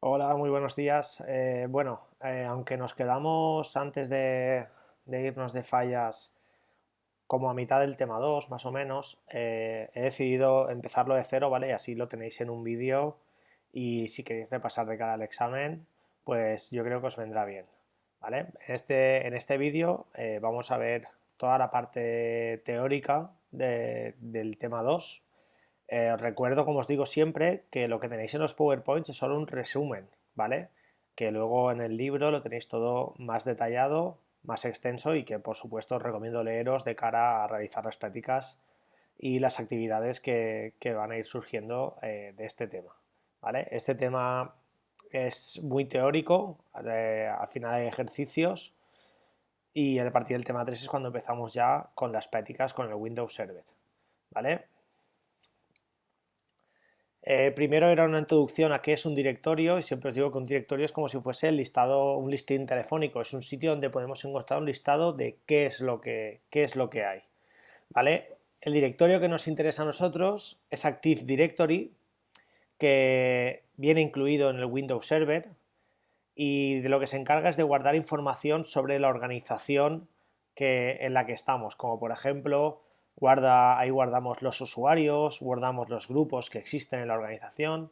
Hola, muy buenos días. Aunque nos quedamos antes de irnos de fallas como a mitad del tema 2, más o menos, he decidido empezarlo de cero, ¿vale? Y así lo tenéis en un vídeo y si queréis repasar de cara al examen, pues yo creo que os vendrá bien, ¿vale? En este vídeo vamos a ver toda la parte teórica del tema 2. Os recuerdo, como os digo siempre, que lo que tenéis en los PowerPoints es solo un resumen, ¿vale? Que luego en el libro lo tenéis todo más detallado, más extenso y que por supuesto os recomiendo leeros de cara a realizar las prácticas y las actividades que van a ir surgiendo de este tema, ¿vale? Este tema es muy teórico, al final hay ejercicios y a partir del tema 3 es cuando empezamos ya con las prácticas con el Windows Server, ¿vale? Primero era una introducción a qué es un directorio y siempre os digo que un directorio es como si fuese el listado, un listín telefónico, es un sitio donde podemos encontrar un listado de qué es lo que hay, ¿vale? El directorio que nos interesa a nosotros es Active Directory, que viene incluido en el Windows Server y de lo que se encarga es de guardar información sobre la organización en la que estamos, como por ejemplo, ahí guardamos los usuarios, guardamos los grupos que existen en la organización,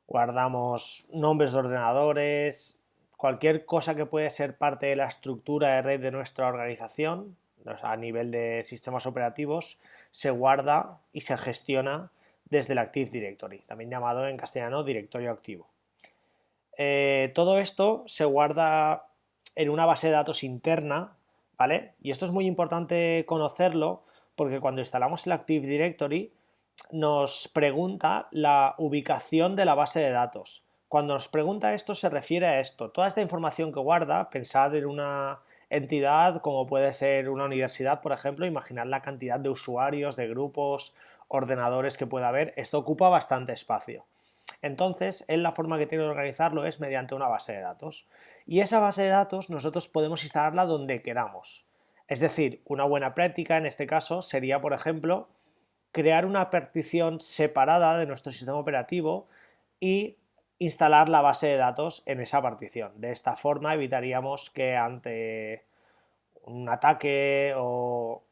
guardamos nombres de ordenadores, cualquier cosa que puede ser parte de la estructura de red de nuestra organización, o sea, a nivel de sistemas operativos, se guarda y se gestiona desde el Active Directory, también llamado en castellano directorio activo. Todo esto se guarda en una base de datos interna, ¿vale? Y esto es muy importante conocerlo porque cuando instalamos el Active Directory nos pregunta la ubicación de la base de datos. Cuando nos pregunta esto se refiere a esto. Toda esta información que guarda, pensad en una entidad como puede ser una universidad, por ejemplo, imaginad la cantidad de usuarios, de grupos, ordenadores que pueda haber, esto ocupa bastante espacio. Entonces, él la forma que tiene de organizarlo es mediante una base de datos. Y esa base de datos nosotros podemos instalarla donde queramos. Es decir, una buena práctica en este caso sería, por ejemplo, crear una partición separada de nuestro sistema operativo y instalar la base de datos en esa partición. De esta forma evitaríamos que ante un ataque o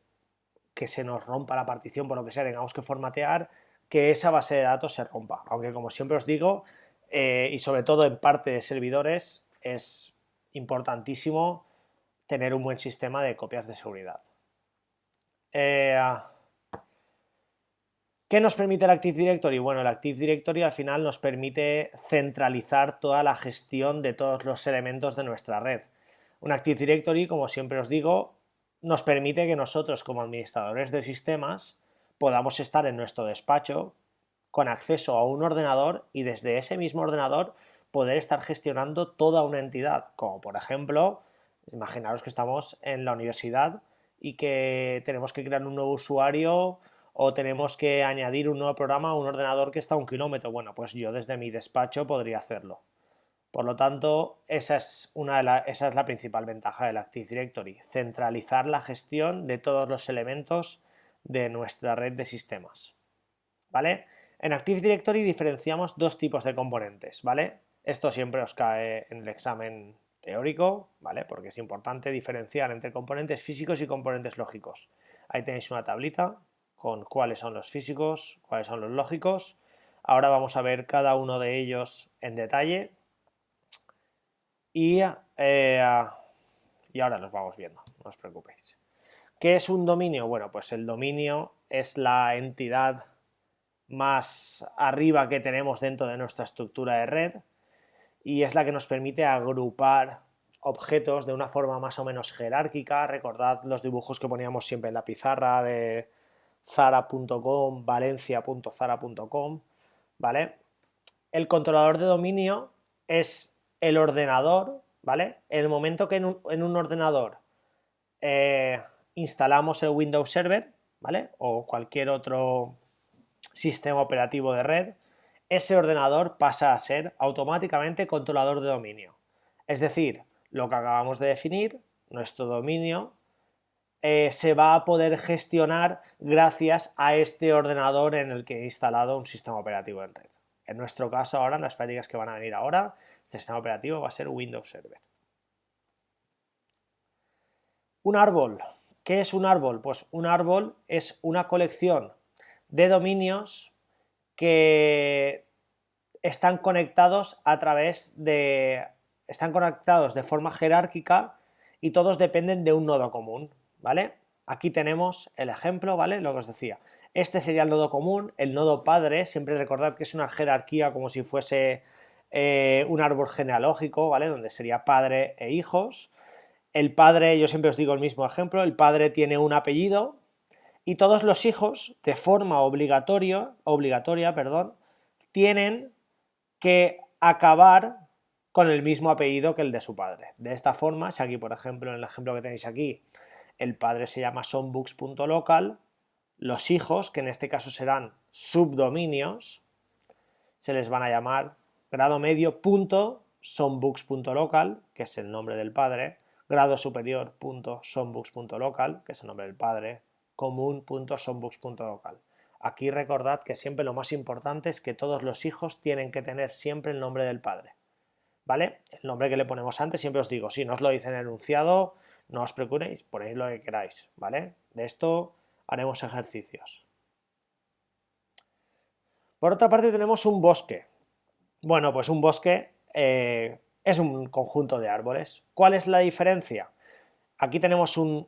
que se nos rompa la partición por lo que sea, tengamos que formatear, que esa base de datos se rompa. Aunque como siempre os digo, y sobre todo en parte de servidores, es importantísimo tener un buen sistema de copias de seguridad. Eh, ¿Qué nos permite el Active Directory? Bueno, el Active Directory al final nos permite centralizar toda la gestión de todos los elementos de nuestra red. Un Active Directory, como siempre os digo, nos permite que nosotros como administradores de sistemas podamos estar en nuestro despacho con acceso a un ordenador y desde ese mismo ordenador poder estar gestionando toda una entidad, como por ejemplo, imaginaros que estamos en la universidad y que tenemos que crear un nuevo usuario o tenemos que añadir un nuevo programa a un ordenador que está a 1 kilómetro. Bueno, pues yo desde mi despacho podría hacerlo. Por lo tanto, esa es la principal ventaja del Active Directory, centralizar la gestión de todos los elementos de nuestra red de sistemas. ¿Vale? En Active Directory diferenciamos dos tipos de componentes, ¿vale? Esto siempre os cae en el examen teórico, ¿vale? Porque es importante diferenciar entre componentes físicos y componentes lógicos. Ahí tenéis una tablita con cuáles son los físicos, cuáles son los lógicos. Ahora vamos a ver cada uno de ellos en detalle y, y ahora los vamos viendo, no os preocupéis. ¿Qué es un dominio? Bueno, pues el dominio es la entidad más arriba que tenemos dentro de nuestra estructura de red y es la que nos permite agrupar objetos de una forma más o menos jerárquica. Recordad los dibujos que poníamos siempre en la pizarra de zara.com, valencia.zara.com, ¿vale? El controlador de dominio es el ordenador, ¿vale? En el momento que en un ordenador instalamos el Windows Server, ¿vale? O cualquier otro sistema operativo de red, ese ordenador pasa a ser automáticamente controlador de dominio. Es decir, lo que acabamos de definir, nuestro dominio, se va a poder gestionar gracias a este ordenador en el que he instalado un sistema operativo en red. En nuestro caso ahora, en las prácticas que van a venir ahora, Este sistema operativo va a ser Windows Server. Un árbol. ¿Qué es un árbol? Pues un árbol es una colección de dominios que están conectados están conectados de forma jerárquica y todos dependen de un nodo común, ¿vale? Aquí tenemos el ejemplo, ¿vale? Lo que os decía. Este sería el nodo común, el nodo padre, siempre recordad que es una jerarquía como si fuese un árbol genealógico, ¿vale? Donde sería padre e hijos. El padre, yo siempre os digo el mismo ejemplo, el padre tiene un apellido y todos los hijos, de forma obligatoria, tienen que acabar con el mismo apellido que el de su padre. De esta forma, si aquí, por ejemplo, en el ejemplo que tenéis aquí, el padre se llama sonbooks.local, los hijos, que en este caso serán subdominios, se les van a llamar grado medio.sonbooks.local, que es el nombre del padre, grado superior.sonbooks.local, que es el nombre del padre, común.sonbooks.local. Aquí recordad que siempre lo más importante es que todos los hijos tienen que tener siempre el nombre del padre, ¿vale? El nombre que le ponemos antes, siempre os digo, si no os lo dice en el enunciado, no os preocupéis, ponéis lo que queráis, ¿vale? De esto haremos ejercicios. Por otra parte tenemos un bosque. Bueno, pues un bosque es un conjunto de árboles. ¿Cuál es la diferencia? Aquí tenemos un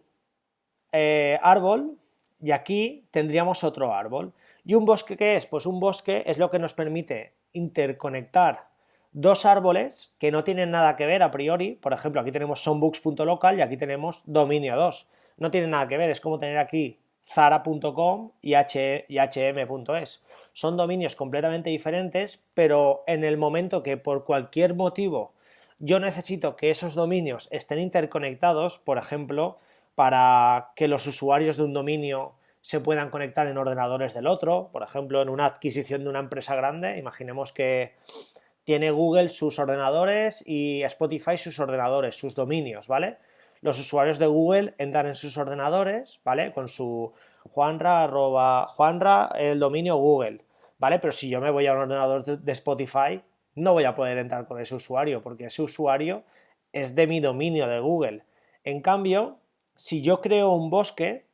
árbol y aquí tendríamos otro árbol. ¿Y un bosque qué es? Pues un bosque es lo que nos permite interconectar dos árboles que no tienen nada que ver a priori. Por ejemplo, aquí tenemos sonbooks.local y aquí tenemos dominio 2. No tienen nada que ver, es como tener aquí zara.com y hm.es. Son dominios completamente diferentes, pero en el momento que por cualquier motivo yo necesito que esos dominios estén interconectados, por ejemplo, para que los usuarios de un dominio se puedan conectar en ordenadores del otro, por ejemplo, en una adquisición de una empresa grande, imaginemos que tiene Google sus ordenadores y Spotify sus ordenadores, sus dominios, ¿vale? Los usuarios de Google entran en sus ordenadores, ¿vale? Con su Juanra, el dominio Google, ¿vale? Pero si yo me voy a un ordenador de Spotify, no voy a poder entrar con ese usuario, porque ese usuario es de mi dominio de Google. En cambio, si yo creo un bosque,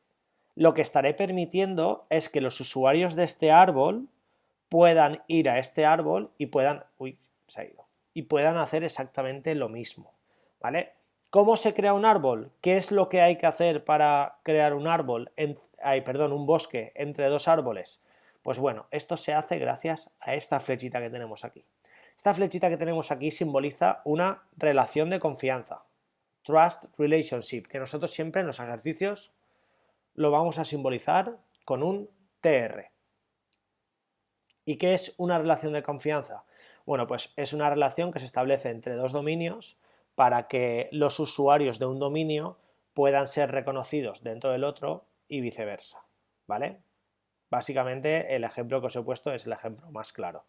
lo que estaré permitiendo es que los usuarios de este árbol puedan ir a este árbol y puedan... Uy, se ha ido. Y puedan hacer exactamente lo mismo, ¿vale? ¿Cómo se crea un árbol? ¿Qué es lo que hay que hacer para crear un árbol? Un bosque entre dos árboles. Pues bueno, esto se hace gracias a esta flechita que tenemos aquí. Esta flechita que tenemos aquí simboliza una relación de confianza. Trust Relationship, que nosotros siempre en los ejercicios lo vamos a simbolizar con un TR. ¿Y qué es una relación de confianza? Bueno, pues es una relación que se establece entre dos dominios para que los usuarios de un dominio puedan ser reconocidos dentro del otro y viceversa, ¿vale? Básicamente el ejemplo que os he puesto es el ejemplo más claro.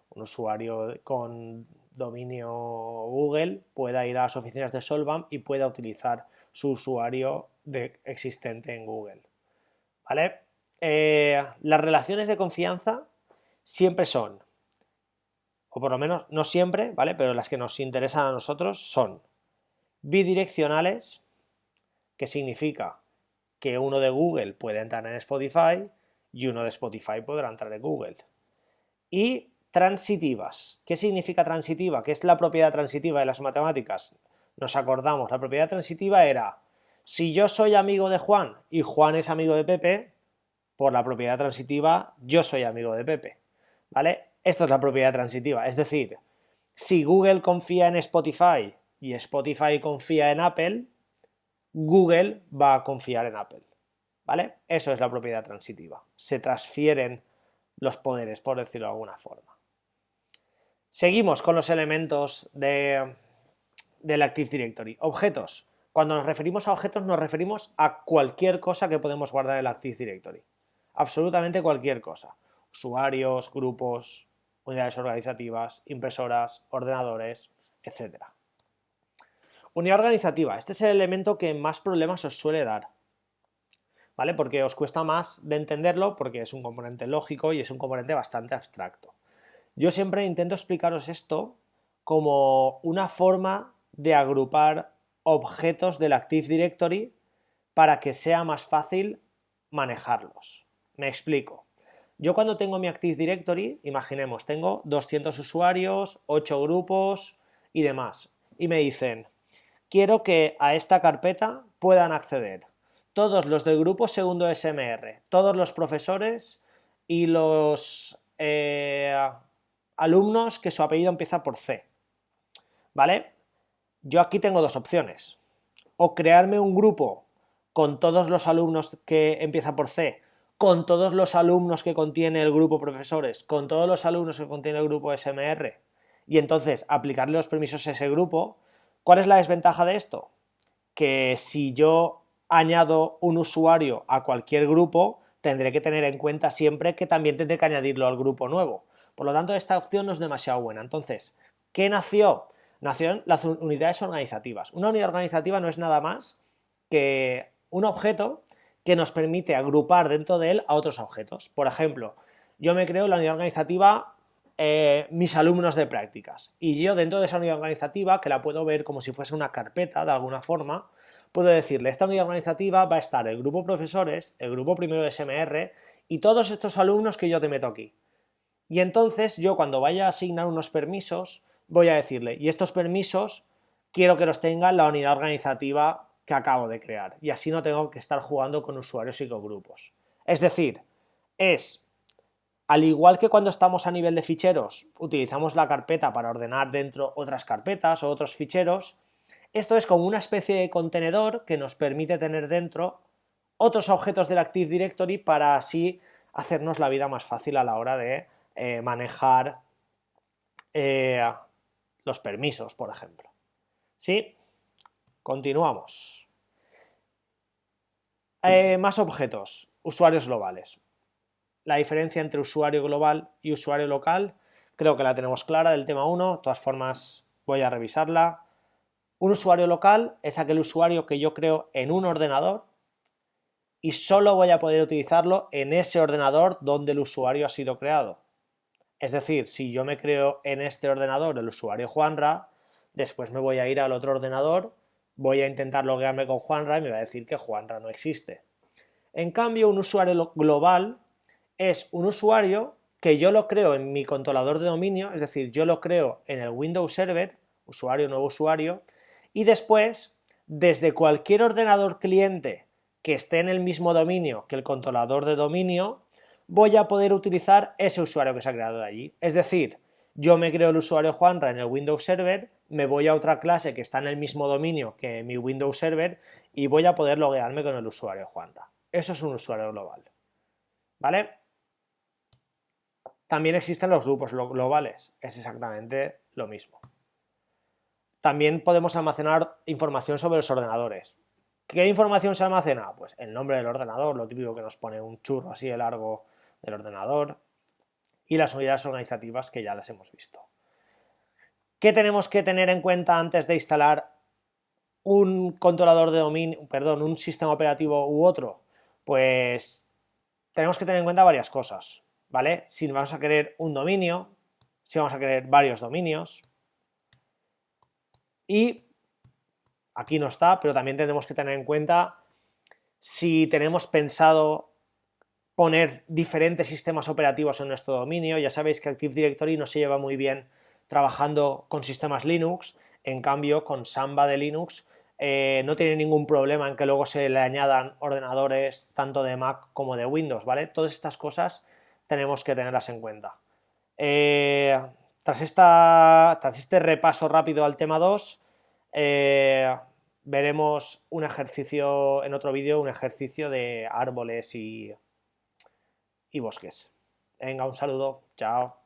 Un usuario con dominio Google pueda ir a las oficinas de Solvam y pueda utilizar su usuario existente en Google, ¿vale? Las relaciones de confianza siempre son, o por lo menos no siempre, ¿vale? Pero las que nos interesan a nosotros son bidireccionales, que significa que uno de Google puede entrar en Spotify y uno de Spotify podrá entrar en Google. Y transitivas. ¿Qué significa transitiva? ¿Qué es la propiedad transitiva de las matemáticas? Nos acordamos, la propiedad transitiva era, si yo soy amigo de Juan y Juan es amigo de Pepe, por la propiedad transitiva yo soy amigo de Pepe, ¿vale? Esto es la propiedad transitiva, es decir, si Google confía en Spotify y Spotify confía en Apple, Google va a confiar en Apple, ¿vale? Eso es la propiedad transitiva, se transfieren los poderes, por decirlo de alguna forma. Seguimos con los elementos del Active Directory. Objetos. Cuando nos referimos a objetos nos referimos a cualquier cosa que podemos guardar en el Active Directory. Absolutamente cualquier cosa. Usuarios, grupos, unidades organizativas, impresoras, ordenadores, etc. Unidad organizativa. Este es el elemento que más problemas os suele dar, ¿vale? Porque os cuesta más de entenderlo porque es un componente lógico y es un componente bastante abstracto. Yo siempre intento explicaros esto como una forma de agrupar objetos del Active Directory para que sea más fácil manejarlos. Me explico. Yo cuando tengo mi Active Directory, imaginemos, tengo 200 usuarios, 8 grupos y demás. Y me dicen, quiero que a esta carpeta puedan acceder todos los del grupo segundo SMR, todos los profesores y los alumnos que su apellido empieza por C. ¿Vale? Yo aquí tengo dos opciones. O crearme un grupo con todos los alumnos que empieza por C, con todos los alumnos que contiene el grupo profesores, con todos los alumnos que contiene el grupo SMR, y entonces aplicarle los permisos a ese grupo. ¿Cuál es la desventaja de esto? Que si yo añado un usuario a cualquier grupo, tendré que tener en cuenta siempre que también tendré que añadirlo al grupo nuevo. Por lo tanto, esta opción no es demasiado buena. Entonces, ¿qué nació? Nacieron las unidades organizativas. Una unidad organizativa no es nada más que un objeto que nos permite agrupar dentro de él a otros objetos. Por ejemplo, yo me creo la unidad organizativa mis alumnos de prácticas, y yo dentro de esa unidad organizativa, que la puedo ver como si fuese una carpeta de alguna forma, puedo decirle, esta unidad organizativa va a estar el grupo profesores, el grupo primero de SMR y todos estos alumnos que yo te meto aquí. Y entonces yo cuando vaya a asignar unos permisos voy a decirle, y estos permisos quiero que los tenga la unidad organizativa que acabo de crear, y así no tengo que estar jugando con usuarios y con grupos. Es decir, al igual que cuando estamos a nivel de ficheros, utilizamos la carpeta para ordenar dentro otras carpetas o otros ficheros, esto es como una especie de contenedor que nos permite tener dentro otros objetos del Active Directory para así hacernos la vida más fácil a la hora de manejar los permisos, por ejemplo. ¿Sí? Continuamos. Más objetos, usuarios globales. La diferencia entre usuario global y usuario local creo que la tenemos clara del tema 1, de todas formas voy a revisarla. Un usuario local es aquel usuario que yo creo en un ordenador y solo voy a poder utilizarlo en ese ordenador donde el usuario ha sido creado. Es decir, si yo me creo en este ordenador el usuario Juanra, después me voy a ir al otro ordenador, voy a intentar loguearme con Juanra y me va a decir que Juanra no existe. En cambio, un usuario global es un usuario que yo lo creo en mi controlador de dominio, es decir, yo lo creo en el Windows Server, usuario, nuevo usuario, y después, desde cualquier ordenador cliente que esté en el mismo dominio que el controlador de dominio, voy a poder utilizar ese usuario que se ha creado de allí. Es decir, yo me creo el usuario Juanra en el Windows Server, me voy a otra clase que está en el mismo dominio que mi Windows Server y voy a poder loguearme con el usuario Juanra. Eso es un usuario global. ¿Vale? También existen los grupos globales, es exactamente lo mismo. También podemos almacenar información sobre los ordenadores. ¿Qué información se almacena? Pues el nombre del ordenador, lo típico que nos pone un churro así de largo del ordenador, y las unidades organizativas que ya las hemos visto. ¿Qué tenemos que tener en cuenta antes de instalar un controlador de dominio, perdón, un sistema operativo u otro? Pues tenemos que tener en cuenta varias cosas, ¿vale? Si vamos a querer un dominio, si vamos a querer varios dominios, y aquí no está, pero también tenemos que tener en cuenta si tenemos pensado poner diferentes sistemas operativos en nuestro dominio. Ya sabéis que Active Directory no se lleva muy bien trabajando con sistemas Linux, en cambio con Samba de Linux no tiene ningún problema en que luego se le añadan ordenadores tanto de Mac como de Windows, ¿vale? Todas estas cosas tenemos que tenerlas en cuenta. Tras este repaso rápido al tema 2, veremos un ejercicio en otro vídeo, un ejercicio de árboles y bosques. Venga, un saludo, chao.